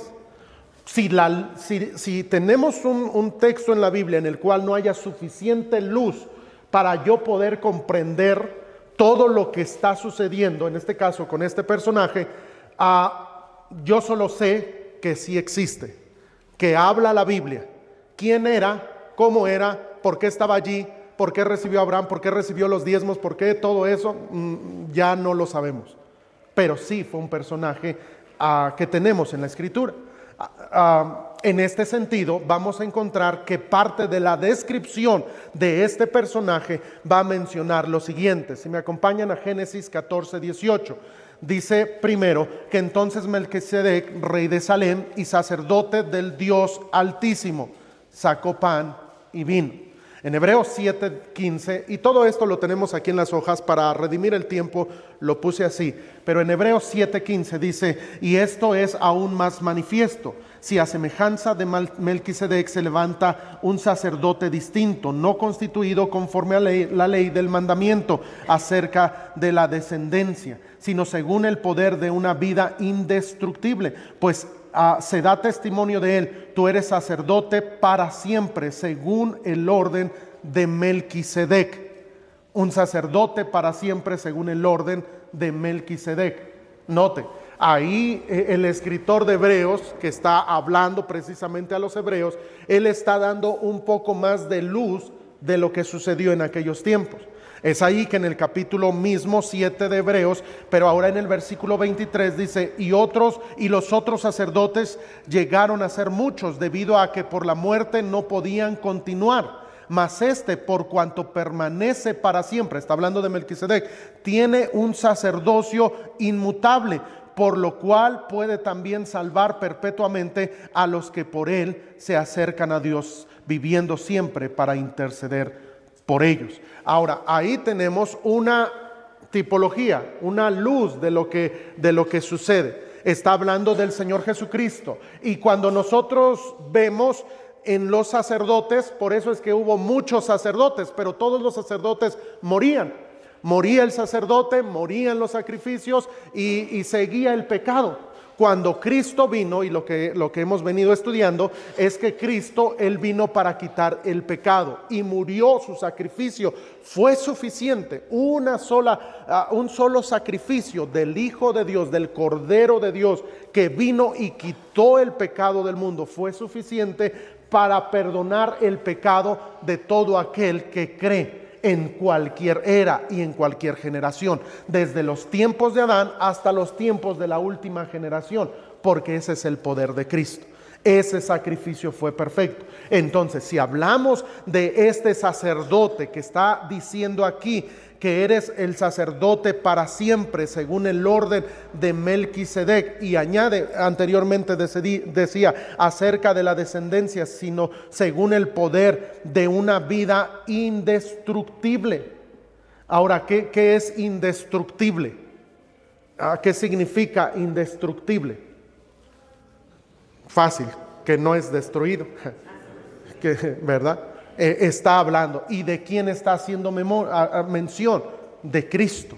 [SPEAKER 1] Si tenemos un texto en la Biblia en el cual no haya suficiente luz para yo poder comprender todo lo que está sucediendo, en este caso con este personaje, yo solo sé que sí existe, que habla la Biblia. ¿Quién era? ¿Cómo era? ¿Por qué estaba allí? ¿Por qué recibió a Abraham? ¿Por qué recibió los diezmos? ¿Por qué todo eso? Ya no lo sabemos. Pero sí fue un personaje que tenemos en la Escritura. En este sentido, vamos a encontrar que parte de la descripción de este personaje va a mencionar lo siguiente. Si me acompañan a Génesis 14, 18. Dice primero que entonces Melquisedec, rey de Salem y sacerdote del Dios Altísimo, sacó pan y vino. En Hebreos 7:15, y todo esto lo tenemos aquí en las hojas, para redimir el tiempo lo puse así, pero en Hebreos 7:15 dice, y esto es aún más manifiesto, si a semejanza de Melquisedec se levanta un sacerdote distinto, no constituido conforme a la ley del mandamiento acerca de la descendencia, sino según el poder de una vida indestructible, pues se da testimonio de él, tú eres sacerdote para siempre, según el orden de Melquisedec. Un sacerdote para siempre, según el orden de Melquisedec. Note, ahí el escritor de Hebreos, que está hablando precisamente a los hebreos, él está dando un poco más de luz de lo que sucedió en aquellos tiempos. Es ahí que en el capítulo mismo 7 de Hebreos, pero ahora en el versículo 23 dice, y los otros sacerdotes llegaron a ser muchos, debido a que por la muerte no podían continuar. Mas por cuanto permanece para siempre, está hablando de Melquisedec, tiene un sacerdocio inmutable, por lo cual puede también salvar perpetuamente a los que por él se acercan a Dios, viviendo siempre para interceder por ellos. Ahora, ahí tenemos una tipología, una luz de lo que sucede. Está hablando del Señor Jesucristo. Y cuando nosotros vemos en los sacerdotes, por eso es que hubo muchos sacerdotes, pero todos los sacerdotes morían. Moría el sacerdote, morían los sacrificios y seguía el pecado. Cuando Cristo vino, y lo que hemos venido estudiando, es que Cristo, Él vino para quitar el pecado y murió. Su sacrificio fue suficiente. Un solo sacrificio del Hijo de Dios, del Cordero de Dios, que vino y quitó el pecado del mundo, fue suficiente para perdonar el pecado de todo aquel que cree, en cualquier era y en cualquier generación, desde los tiempos de Adán hasta los tiempos de la última generación, porque ese es el poder de Cristo. Ese sacrificio fue perfecto. Entonces, si hablamos de este sacerdote que está diciendo aquí que eres el sacerdote para siempre según el orden de Melquisedec, y añade, anteriormente decía acerca de la descendencia, sino según el poder de una vida indestructible. Ahora, ¿qué es indestructible? ¿Qué significa indestructible? Fácil, que no es destruido, ¿verdad? Está hablando. ¿Y de quién está haciendo mención? De Cristo.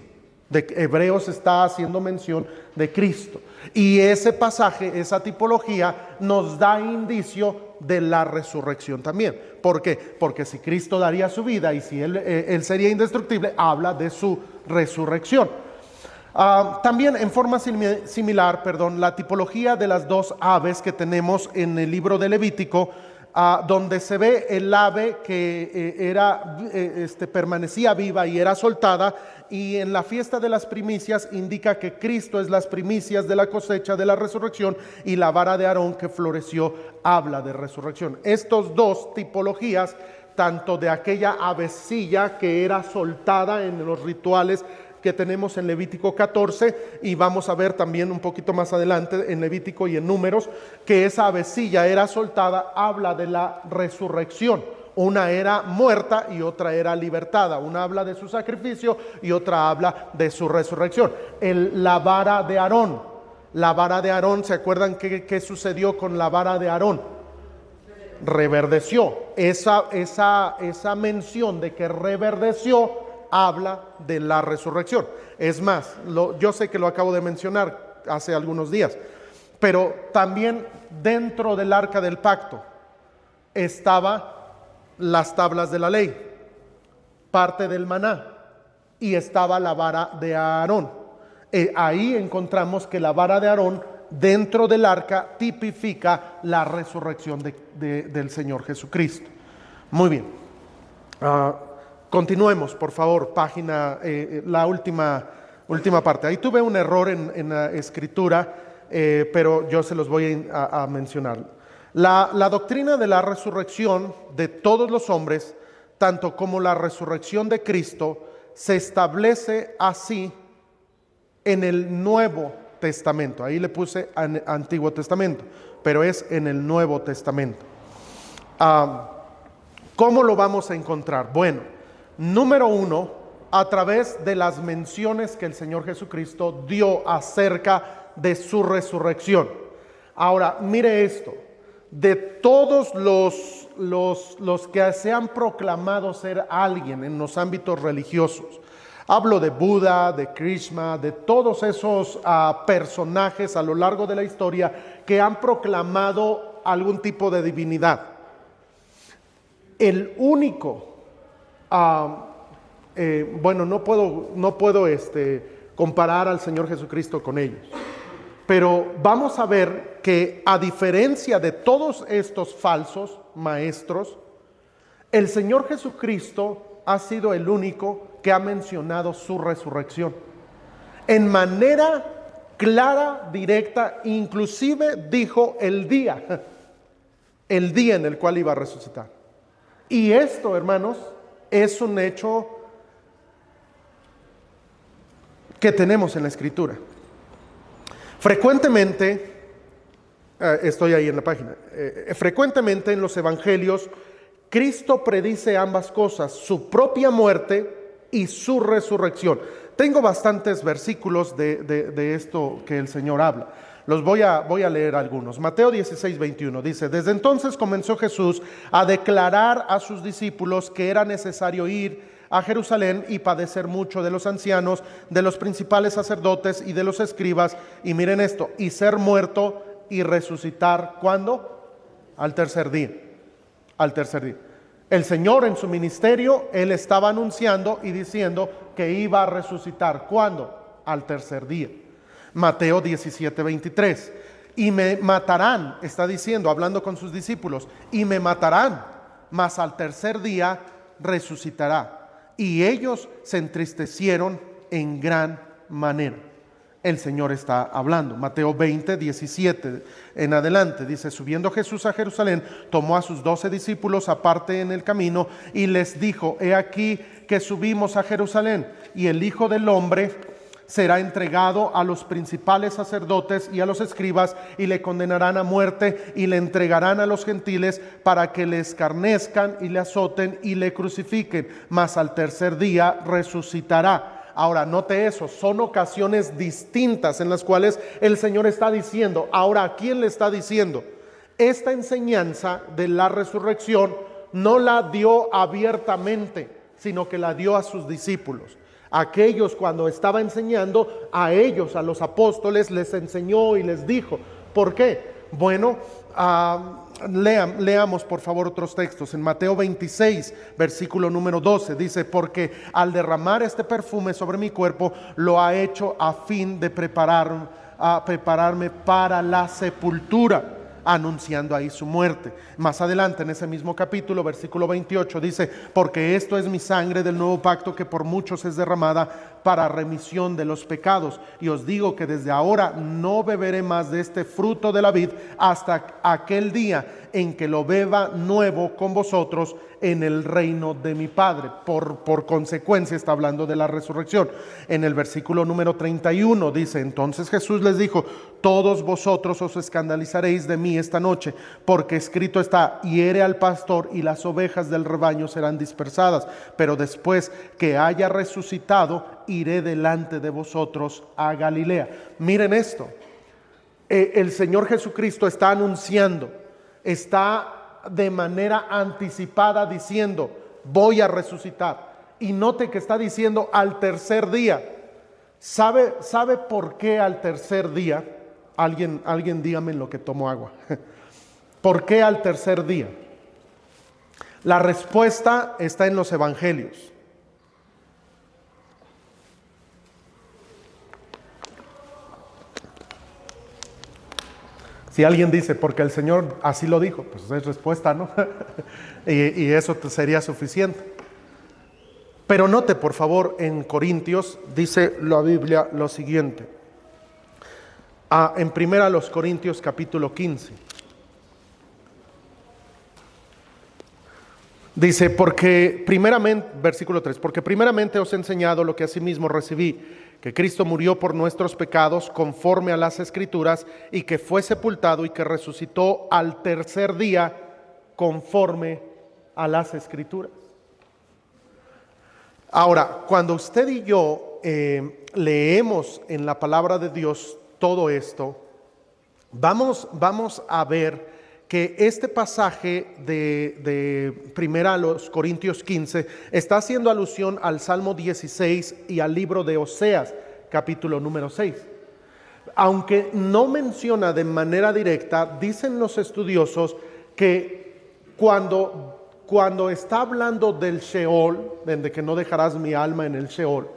[SPEAKER 1] De Hebreos está haciendo mención de Cristo. Y ese pasaje, esa tipología, nos da indicio de la resurrección también. ¿Por qué? Porque si Cristo daría su vida y si Él sería indestructible, habla de su resurrección. También en forma similar, la tipología de las dos aves que tenemos en el libro de Levítico, donde se ve el ave que permanecía viva y era soltada, y en la fiesta de las primicias indica que Cristo es las primicias de la cosecha de la resurrección, y la vara de Aarón que floreció habla de resurrección. Estos dos tipologías, tanto de aquella avecilla que era soltada en los rituales que tenemos en Levítico 14, y vamos a ver también un poquito más adelante en Levítico y en Números, que esa avecilla era soltada, habla de la resurrección. Una era muerta y otra era libertada. Una habla de su sacrificio y otra habla de su resurrección. La vara de Aarón. La vara de Aarón, ¿se acuerdan qué sucedió con la vara de Aarón? Reverdeció. Esa mención de que reverdeció habla de la resurrección. Es más, yo sé que lo acabo de mencionar hace algunos días, pero también dentro del arca del pacto estaban las tablas de la ley, parte del maná, y estaba la vara de Aarón. Ahí encontramos que la vara de Aarón dentro del arca tipifica la resurrección del Señor Jesucristo. Muy bien. Continuemos, por favor, página, la última parte. Ahí tuve un error en la escritura, pero yo se los voy a mencionar. La doctrina de la resurrección de todos los hombres, tanto como la resurrección de Cristo, se establece así en el Nuevo Testamento. Ahí le puse Antiguo Testamento, pero es en el Nuevo Testamento. ¿Cómo lo vamos a encontrar? Bueno, número uno, a través de las menciones que el Señor Jesucristo dio acerca de su resurrección. Ahora, mire esto, de todos los que se han proclamado ser alguien en los ámbitos religiosos, hablo de Buda, de Krishna, de todos esos personajes a lo largo de la historia que han proclamado algún tipo de divinidad, el único no puedo comparar al Señor Jesucristo con ellos, pero vamos a ver que a diferencia de todos estos falsos maestros, el Señor Jesucristo ha sido el único que ha mencionado su resurrección en manera clara, directa, inclusive dijo el día en el cual iba a resucitar. Y esto, hermanos, es un hecho que tenemos en la Escritura. Frecuentemente, estoy ahí en la página, frecuentemente en los evangelios, Cristo predice ambas cosas, su propia muerte y su resurrección. Tengo bastantes versículos de esto que el Señor habla. Los voy a leer algunos. Mateo 16, 21 dice: desde entonces comenzó Jesús a declarar a sus discípulos que era necesario ir a Jerusalén y padecer mucho de los ancianos, de los principales sacerdotes y de los escribas, y miren esto, y ser muerto y resucitar. ¿Cuándo? Al tercer día. Al tercer día. El Señor en su ministerio, Él estaba anunciando y diciendo que iba a resucitar. ¿Cuándo? Al tercer día. Mateo 17, 23. Y me matarán, está diciendo, hablando con sus discípulos, y me matarán, mas al tercer día resucitará. Y ellos se entristecieron en gran manera. El Señor está hablando. Mateo 20, 17 en adelante, dice: subiendo Jesús a Jerusalén, tomó a sus 12 discípulos aparte en el camino y les dijo: he aquí que subimos a Jerusalén, y el Hijo del Hombre será entregado a los principales sacerdotes y a los escribas, y le condenarán a muerte y le entregarán a los gentiles para que le escarnezcan y le azoten y le crucifiquen, mas al tercer día resucitará. Ahora, note eso, son ocasiones distintas en las cuales el Señor está diciendo. Ahora, ¿a quién le está diciendo? Esta enseñanza de la resurrección no la dio abiertamente, sino que la dio a sus discípulos. Aquellos, cuando estaba enseñando a ellos, a los apóstoles, les enseñó y les dijo. ¿Por qué? Bueno, leamos por favor otros textos. En Mateo 26, versículo número 12, dice: porque al derramar este perfume sobre mi cuerpo, lo ha hecho a fin de prepararme para la sepultura. anunciando ahí su muerte. Más adelante en ese mismo capítulo, versículo 28, dice: porque esto es mi sangre del nuevo pacto, que por muchos es derramada para remisión de los pecados. Y os digo que desde ahora no beberé más de este fruto de la vid hasta aquel día en que lo beba nuevo con vosotros en el reino de mi Padre. Por consecuencia está hablando de la resurrección. En el versículo número 31 dice: entonces Jesús les dijo: todos vosotros os escandalizaréis de mí esta noche, porque escrito está: hiere al pastor y las ovejas del rebaño serán dispersadas. Pero después que haya resucitado, iré delante de vosotros a Galilea. Miren esto, el Señor Jesucristo está anunciando, está de manera anticipada diciendo: voy a resucitar. Y note que está diciendo al tercer día. ¿Sabe por qué al tercer día? Alguien dígame en lo que tomo agua. ¿Por qué al tercer día? La respuesta está en los evangelios. Si alguien dice: porque el Señor así lo dijo, pues es respuesta, ¿no? y eso sería suficiente. Pero note, por favor, en Corintios dice la Biblia lo siguiente. En 1 Corintios capítulo 15. Dice: porque primeramente, versículo 3, porque primeramente os he enseñado lo que asimismo recibí, que Cristo murió por nuestros pecados conforme a las Escrituras, y que fue sepultado y que resucitó al tercer día conforme a las Escrituras. Ahora, cuando usted y yo leemos en la palabra de Dios todo esto, vamos a ver que este pasaje de 1 Corintios 15 está haciendo alusión al Salmo 16 y al libro de Oseas, capítulo número 6. Aunque no menciona de manera directa, dicen los estudiosos que cuando está hablando del Sheol, de que no dejarás mi alma en el Sheol,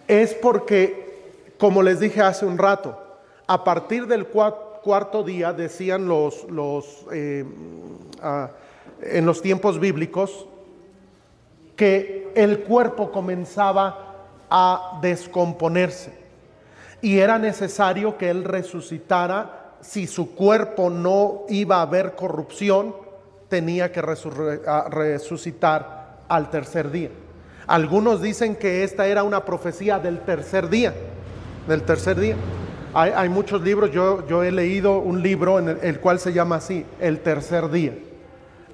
[SPEAKER 1] es porque, como les dije hace un rato, a partir del cuarto día, decían en los tiempos bíblicos, que el cuerpo comenzaba a descomponerse y era necesario que él resucitara. Si su cuerpo no iba a haber corrupción, tenía que resucitar al tercer día. Algunos dicen que esta era una profecía del tercer día. Hay muchos libros. Yo he leído un libro en el cual se llama así, El tercer día,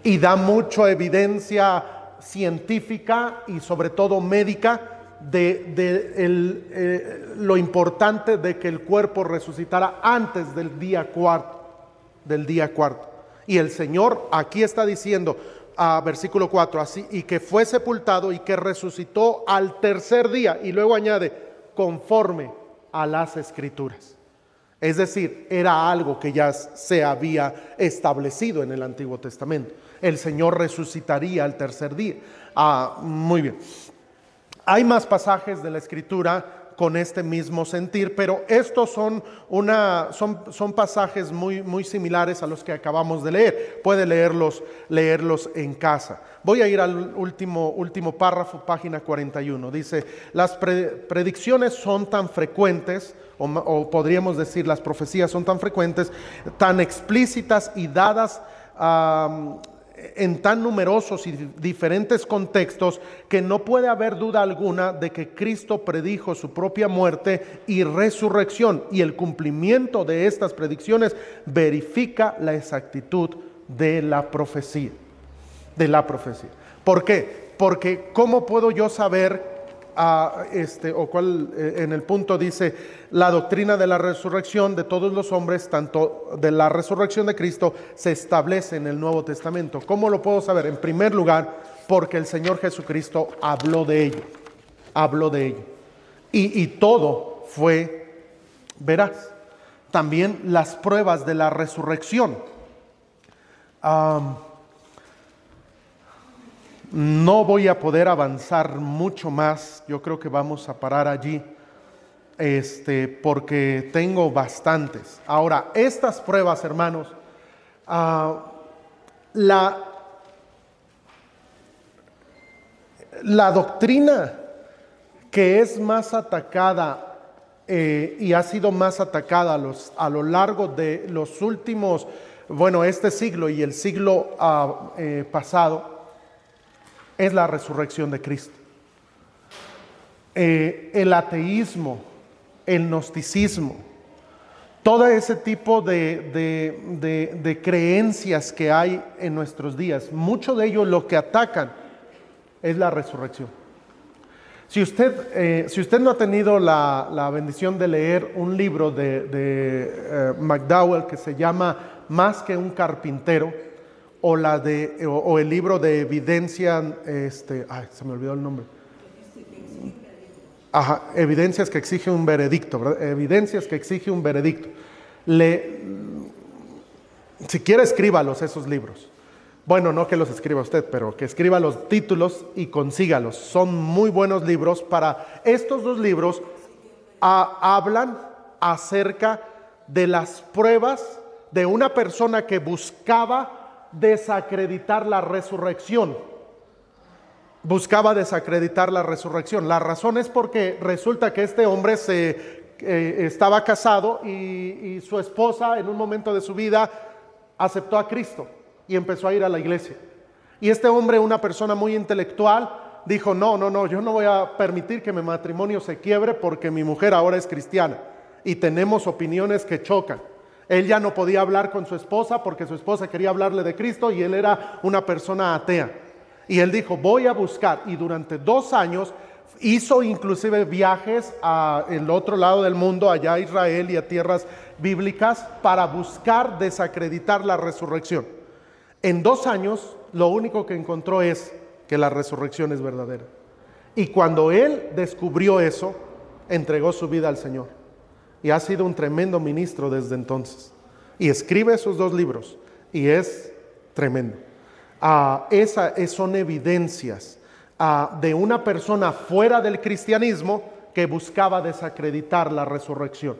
[SPEAKER 1] y da mucha evidencia científica y sobre todo médica de lo importante de que el cuerpo resucitara antes del día cuarto. Y el Señor aquí está diciendo, versículo 4, así: y que fue sepultado y que resucitó al tercer día. Y luego añade: conforme a las Escrituras. Es decir, era algo que ya se había establecido en el Antiguo Testamento. El Señor resucitaría al tercer día. Muy bien. Hay más pasajes de la Escritura con este mismo sentir, pero estos son pasajes muy similares a los que acabamos de leer. Puede leerlos en casa. Voy a ir al último párrafo, página 41. Dice: las predicciones son tan frecuentes, o podríamos decir las profecías son tan frecuentes, tan explícitas y dadas en tan numerosos y diferentes contextos, que no puede haber duda alguna de que Cristo predijo su propia muerte y resurrección, y el cumplimiento de estas predicciones verifica la exactitud de la profecía. ¿Por qué? Porque ¿cómo puedo yo saber en el punto dice: la doctrina de la resurrección de todos los hombres, tanto de la resurrección de Cristo, se establece en el Nuevo Testamento? ¿Cómo lo puedo saber? En primer lugar, porque el Señor Jesucristo habló de ello. Y todo fue veraz. También las pruebas de la resurrección. No voy a poder avanzar mucho más. Yo creo que vamos a parar allí, porque tengo bastantes. Ahora, estas pruebas, hermanos, La doctrina que es más atacada y ha sido más atacada a lo largo de los últimos, este siglo y el siglo pasado, es la resurrección de Cristo. El ateísmo, el gnosticismo, todo ese tipo de creencias que hay en nuestros días, mucho de ello lo que atacan es la resurrección. Si usted no ha tenido la bendición de leer un libro de McDowell que se llama Más que un carpintero, o el libro de evidencia, se me olvidó el nombre. Evidencias que exige un veredicto, ¿verdad? Evidencias que exige un veredicto. Si quiere, escríbalos esos libros. Bueno, no que los escriba usted, pero que escriba los títulos y consígalos. Son muy buenos libros. Estos dos libros hablan acerca de las pruebas de una persona que buscaba desacreditar la resurrección. La razón es porque resulta que este hombre estaba casado y su esposa en un momento de su vida aceptó a Cristo y empezó a ir a la iglesia. Y este hombre, una persona muy intelectual, dijo, no, yo no voy a permitir que mi matrimonio se quiebre porque mi mujer ahora es cristiana y tenemos opiniones que chocan. Él ya no podía hablar con su esposa porque su esposa quería hablarle de Cristo y él era una persona atea. Y él dijo, voy a buscar, y durante 2 años hizo inclusive viajes al otro lado del mundo, allá a Israel y a tierras bíblicas, para buscar desacreditar la resurrección. En 2 años, lo único que encontró es que la resurrección es verdadera. Y cuando él descubrió eso, entregó su vida al Señor. Y ha sido un tremendo ministro desde entonces. Y escribe esos 2 libros, y es tremendo. Son evidencias de una persona fuera del cristianismo que buscaba desacreditar la resurrección.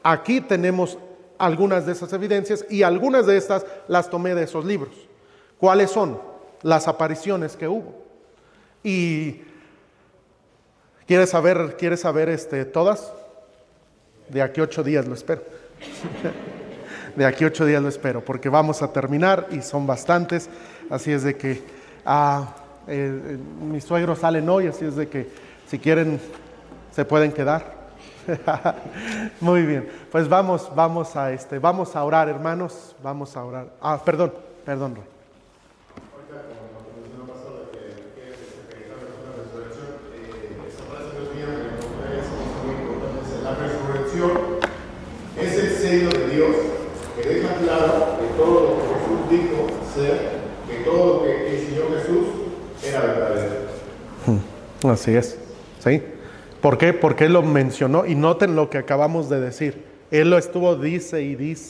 [SPEAKER 1] Aquí tenemos algunas de esas evidencias y algunas de estas las tomé de esos libros. ¿Cuáles son? Las apariciones que hubo. ¿Y quieres saber todas? De aquí 8 días lo espero. De aquí 8 días lo espero, porque vamos a terminar y son bastantes. Así es de que mis suegros salen hoy, así es de que si quieren se pueden quedar. Muy bien, pues vamos a orar, hermanos, vamos a orar. Perdón, Roy.
[SPEAKER 3] Ahorita, como mencionó pastor, de que es una resurrección, esta frase no es mía, pero es muy importante. La resurrección es el sello de Dios que deja claro que todo lo que Jesús dijo ser, que todo lo que enseñó Jesús era verdadero.
[SPEAKER 1] Así es, ¿sí? ¿Por qué? Porque Él lo mencionó, y noten lo que acabamos de decir. Él lo estuvo, dice.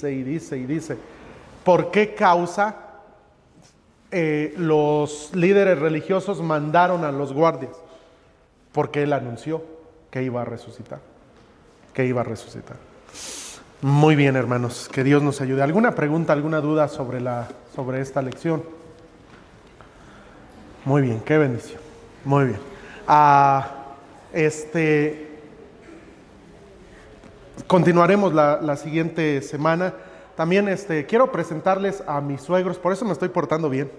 [SPEAKER 1] ¿Por qué causa los líderes religiosos mandaron a los guardias? Porque Él anunció que iba a resucitar. Muy bien, hermanos, que Dios nos ayude. ¿Alguna pregunta, alguna duda sobre esta lección? Muy bien, qué bendición. Muy bien. Continuaremos la siguiente semana. También quiero presentarles a mis suegros, por eso me estoy portando bien.